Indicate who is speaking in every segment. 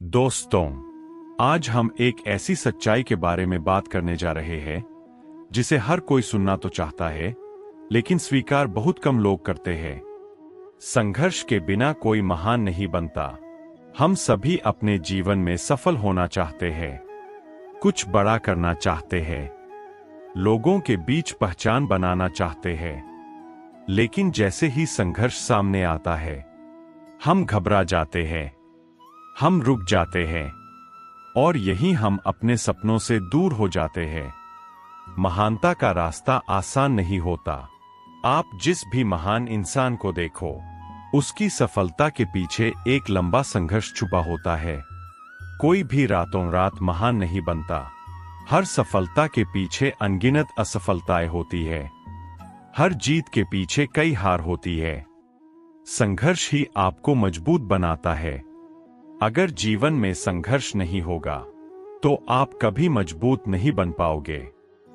Speaker 1: दोस्तों, आज हम एक ऐसी सच्चाई के बारे में बात करने जा रहे हैं जिसे हर कोई सुनना तो चाहता है, लेकिन स्वीकार बहुत कम लोग करते हैं। संघर्ष के बिना कोई महान नहीं बनता। हम सभी अपने जीवन में सफल होना चाहते हैं, कुछ बड़ा करना चाहते हैं, लोगों के बीच पहचान बनाना चाहते हैं। लेकिन जैसे ही संघर्ष सामने आता है, हम घबरा जाते हैं, हम रुक जाते हैं और यही हम अपने सपनों से दूर हो जाते हैं। महानता का रास्ता आसान नहीं होता। आप जिस भी महान इंसान को देखो, उसकी सफलता के पीछे एक लंबा संघर्ष छुपा होता है। कोई भी रातों रात महान नहीं बनता। हर सफलता के पीछे अनगिनत असफलताएं होती है। हर जीत के पीछे कई हार होती है। संघर्ष ही आपको मजबूत बनाता है। अगर जीवन में संघर्ष नहीं होगा, तो आप कभी मजबूत नहीं बन पाओगे।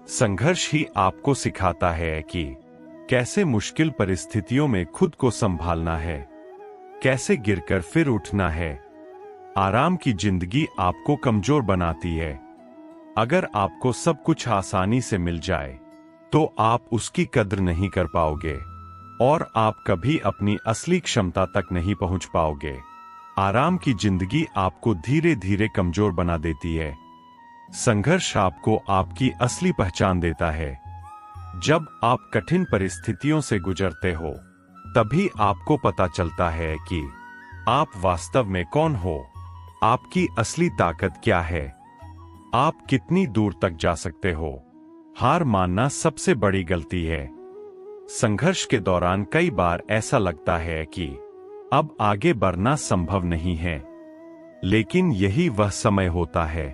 Speaker 1: संघर्ष ही आपको सिखाता है कि कैसे मुश्किल परिस्थितियों में खुद को संभालना है, कैसे गिरकर फिर उठना है। आराम की जिंदगी आपको कमजोर बनाती है। अगर आपको सब कुछ आसानी से मिल जाए, तो आप उसकी कद्र नहीं कर पाओगे और आप कभी अपनी असली क्षमता तक नहीं पहुंच पाओगे। आराम की जिंदगी आपको धीरे धीरे कमजोर बना देती है। संघर्ष आपको आपकी असली पहचान देता है। जब आप कठिन परिस्थितियों से गुजरते हो, तभी आपको पता चलता है कि आप वास्तव में कौन हो, आपकी असली ताकत क्या है, आप कितनी दूर तक जा सकते हो। हार मानना सबसे बड़ी गलती है। संघर्ष के दौरान कई बार ऐसा लगता है कि अब आगे बढ़ना संभव नहीं है, लेकिन यही वह समय होता है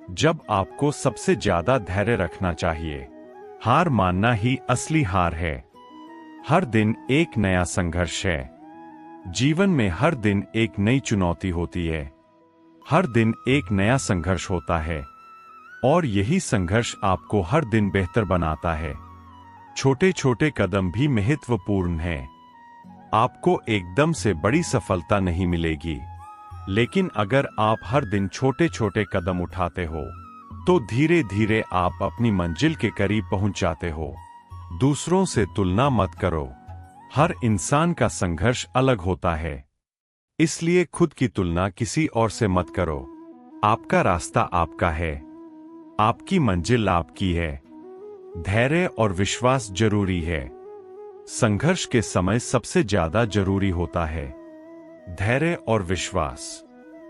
Speaker 1: जब आपको सबसे ज्यादा धैर्य रखना चाहिए। हार मानना ही असली हार है। हर दिन एक नया संघर्ष है। जीवन में हर दिन एक नई चुनौती होती है। हर दिन एक नया संघर्ष होता है और यही संघर्ष आपको हर दिन बेहतर बनाता है। छोटे छोटे कदम भी महत्वपूर्ण हैं। आपको एकदम से बड़ी सफलता नहीं मिलेगी, लेकिन अगर आप हर दिन छोटे छोटे कदम उठाते हो, तो धीरे धीरे आप अपनी मंजिल के करीब पहुंच जाते हो। दूसरों से तुलना मत करो। हर इंसान का संघर्ष अलग होता है, इसलिए खुद की तुलना किसी और से मत करो। आपका रास्ता आपका है, आपकी मंजिल आपकी है। धैर्य और विश्वास जरूरी है। संघर्ष के समय सबसे ज्यादा जरूरी होता है धैर्य और विश्वास।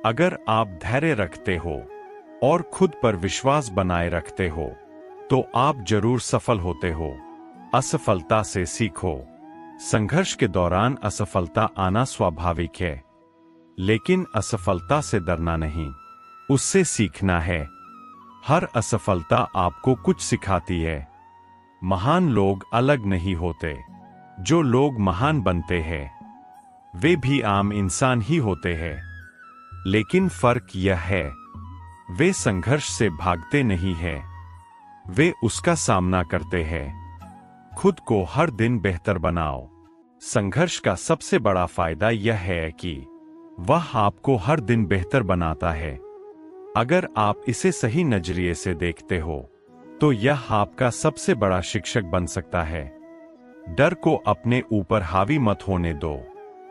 Speaker 1: अगर आप धैर्य रखते हो और खुद पर विश्वास बनाए रखते हो, तो आप जरूर सफल होते हो। असफलता से सीखो। संघर्ष के दौरान असफलता आना स्वाभाविक है, लेकिन असफलता से डरना नहीं, उससे सीखना है। हर असफलता आपको कुछ सिखाती है। महान लोग अलग नहीं होते। जो लोग महान बनते हैं, वे भी आम इंसान ही होते हैं, लेकिन फर्क यह है, वे संघर्ष से भागते नहीं हैं, वे उसका सामना करते हैं। खुद को हर दिन बेहतर बनाओ। संघर्ष का सबसे बड़ा फायदा यह है कि वह आपको हर दिन बेहतर बनाता है। अगर आप इसे सही नजरिए से देखते हो, तो यह आपका सबसे बड़ा शिक्षक बन सकता है। डर को अपने ऊपर हावी मत होने दो।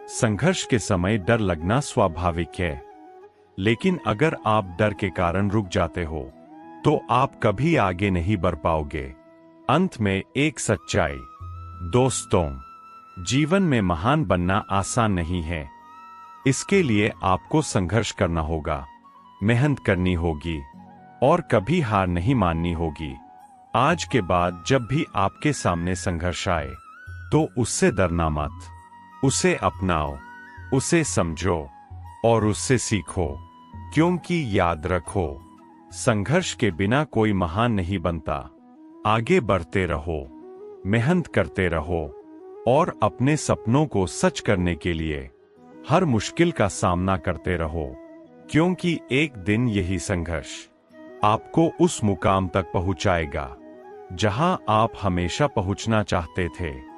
Speaker 1: संघर्ष के समय डर लगना स्वाभाविक है, लेकिन अगर आप डर के कारण रुक जाते हो, तो आप कभी आगे नहीं बढ़ पाओगे। अंत में एक सच्चाई। दोस्तों, जीवन में महान बनना आसान नहीं है। इसके लिए आपको संघर्ष करना होगा, मेहनत करनी होगी और कभी हार नहीं माननी होगी। आज के बाद जब भी आपके सामने संघर्ष आए, तो उससे डरना मत, उसे अपनाओ, उसे समझो और उससे सीखो। क्योंकि याद रखो, संघर्ष के बिना कोई महान नहीं बनता। आगे बढ़ते रहो, मेहनत करते रहो और अपने सपनों को सच करने के लिए हर मुश्किल का सामना करते रहो, क्योंकि एक दिन यही संघर्ष आपको उस मुकाम तक पहुंचाएगा जहां आप हमेशा पहुंचना चाहते थे।